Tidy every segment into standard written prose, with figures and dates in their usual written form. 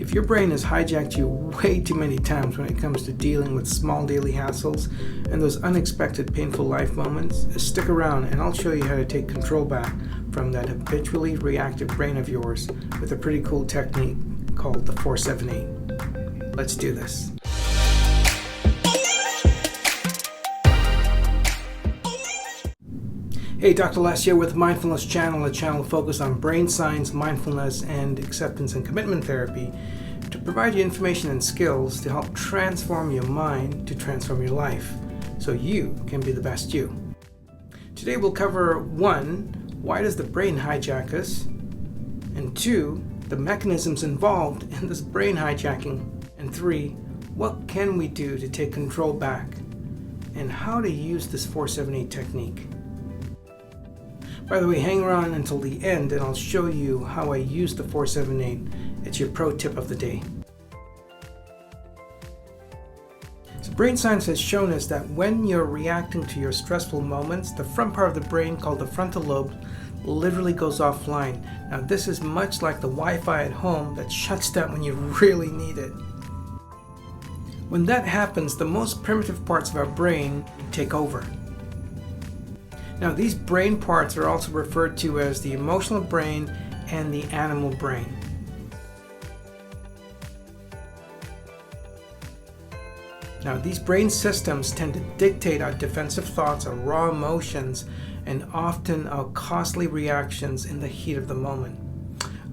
If your brain has hijacked you way too many times when it comes to dealing with small daily hassles and those unexpected painful life moments, stick around and I'll show you how to take control back from that habitually reactive brain of yours with a pretty cool technique called the 478. Let's do this. Hey, Dr. Les here with Mindfulness Channel, a channel focused on brain science, mindfulness, and acceptance and commitment therapy to provide you information and skills to help transform your mind to transform your life so you can be the best you. Today we'll cover 1, why does the brain hijack us? And 2, the mechanisms involved in this brain hijacking. And 3, what can we do to take control back? And how to use this 478 technique. By the way, hang around until the end and I'll show you how I use the 478. It's your pro tip of the day. So brain science has shown us that when you're reacting to your stressful moments, the front part of the brain called the frontal lobe literally goes offline. Now this is much like the Wi-Fi at home that shuts down when you really need it. When that happens, the most primitive parts of our brain take over. Now, these brain parts are also referred to as the emotional brain and the animal brain. Now, these brain systems tend to dictate our defensive thoughts, our raw emotions, and often our costly reactions in the heat of the moment.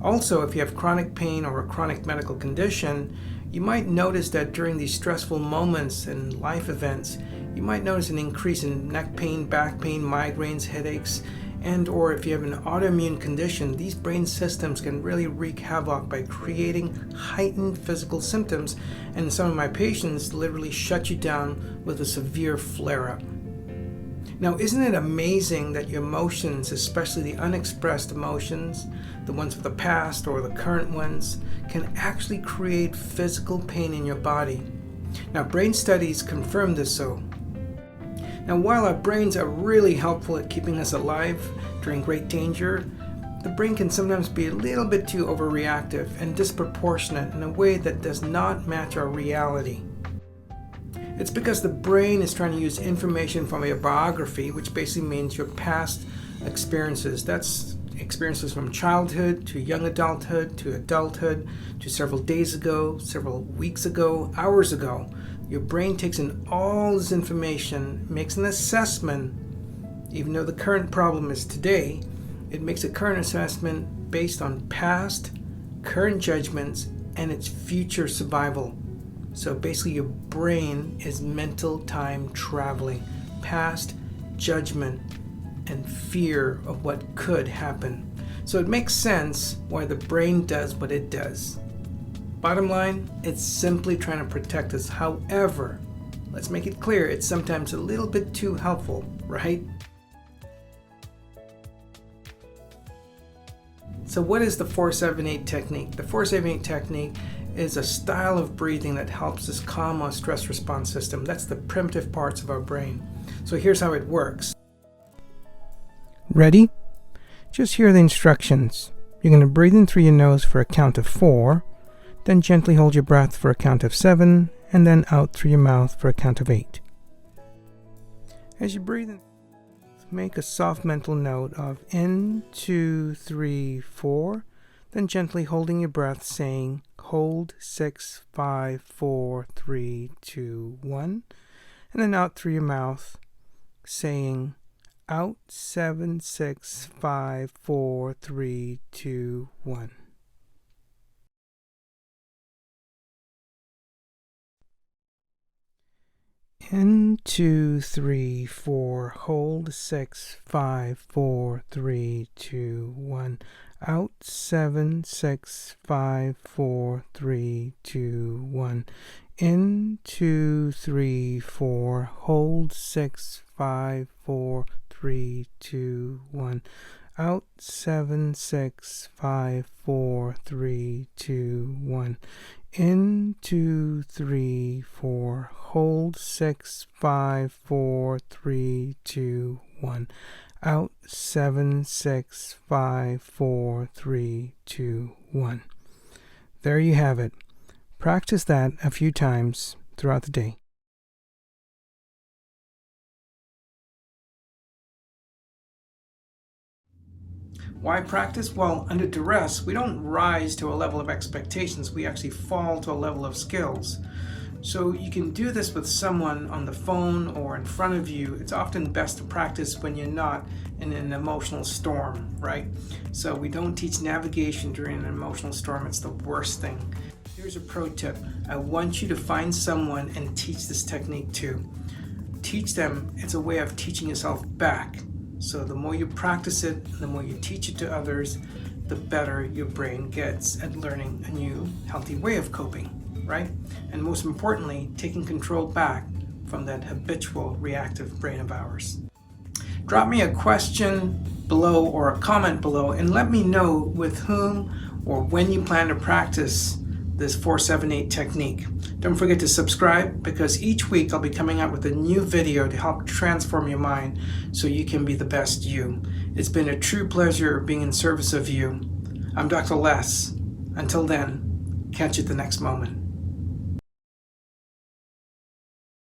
Also, if you have chronic pain or a chronic medical condition, you might notice that during these stressful moments and life events, you might notice an increase in neck pain, back pain, migraines, headaches, and or if you have an autoimmune condition, these brain systems can really wreak havoc by creating heightened physical symptoms, and some of my patients literally shut you down with a severe flare-up. Now, isn't it amazing that your emotions, especially the unexpressed emotions, the ones of the past or the current ones, can actually create physical pain in your body? Now, brain studies confirm this so. Now, while our brains are really helpful at keeping us alive during great danger, the brain can sometimes be a little bit too overreactive and disproportionate in a way that does not match our reality. It's because the brain is trying to use information from your biography, which basically means your past experiences. That's experiences from childhood to young adulthood to adulthood to several days ago, several weeks ago, hours ago. Your brain takes in all this information, makes an assessment. Even though the current problem is today, it makes a current assessment based on past, current judgments, and its future survival. So basically your brain is mental time traveling, past, judgment, and fear of what could happen. So it makes sense why the brain does what it does. Bottom line, it's simply trying to protect us. However, let's make it clear, it's sometimes a little bit too helpful, right? So what is the 478 technique? The 478 technique is a style of breathing that helps us calm our stress response system. That's the primitive parts of our brain. So here's how it works. Ready? Just hear the instructions. You're going to breathe in through your nose for a count of 4, then gently hold your breath for a count of 7, and then out through your mouth for a count of 8. As you breathe in, make a soft mental note of in, 2, 3, 4, then gently holding your breath saying hold 6, 5, 4, 3, 2, 1, and then out through your mouth saying out 7, 6, 5, 4, 3, 2, 1. In, 2, 3, 4, hold 6, 5, 4, 3, 2, 1. Out 7, 6, 5, 4, 3, 2, 1. In, 2, 3, 4, hold 6, 5, 4, 3, 2, 1. Out 7, 6, 5, 4, 3, 2, 1. In, 2, 3, 4, hold 6, 5, 4, 3, 2, 1. Out 7, 6, 5, 4, 3, 2, 1. There you have it. Practice that a few times throughout the day. Why practice? Well, under duress, we don't rise to a level of expectations. We actually fall to a level of skills. So you can do this with someone on the phone or in front of you. It's often best to practice when you're not in an emotional storm, right? So we don't teach navigation during an emotional storm. It's the worst thing. Here's a pro tip. I want you to find someone and teach this technique to. Teach them. It's a way of teaching yourself back. So the more you practice it, the more you teach it to others, the better your brain gets at learning a new healthy way of coping, right? And most importantly, taking control back from that habitual reactive brain of ours. Drop me a question below or a comment below and let me know with whom or when you plan to practice this 478 technique. Don't forget to subscribe, because each week I'll be coming out with a new video to help transform your mind so you can be the best you. It's been a true pleasure being in service of you. I'm Dr. Les. Until then, catch you at the next moment.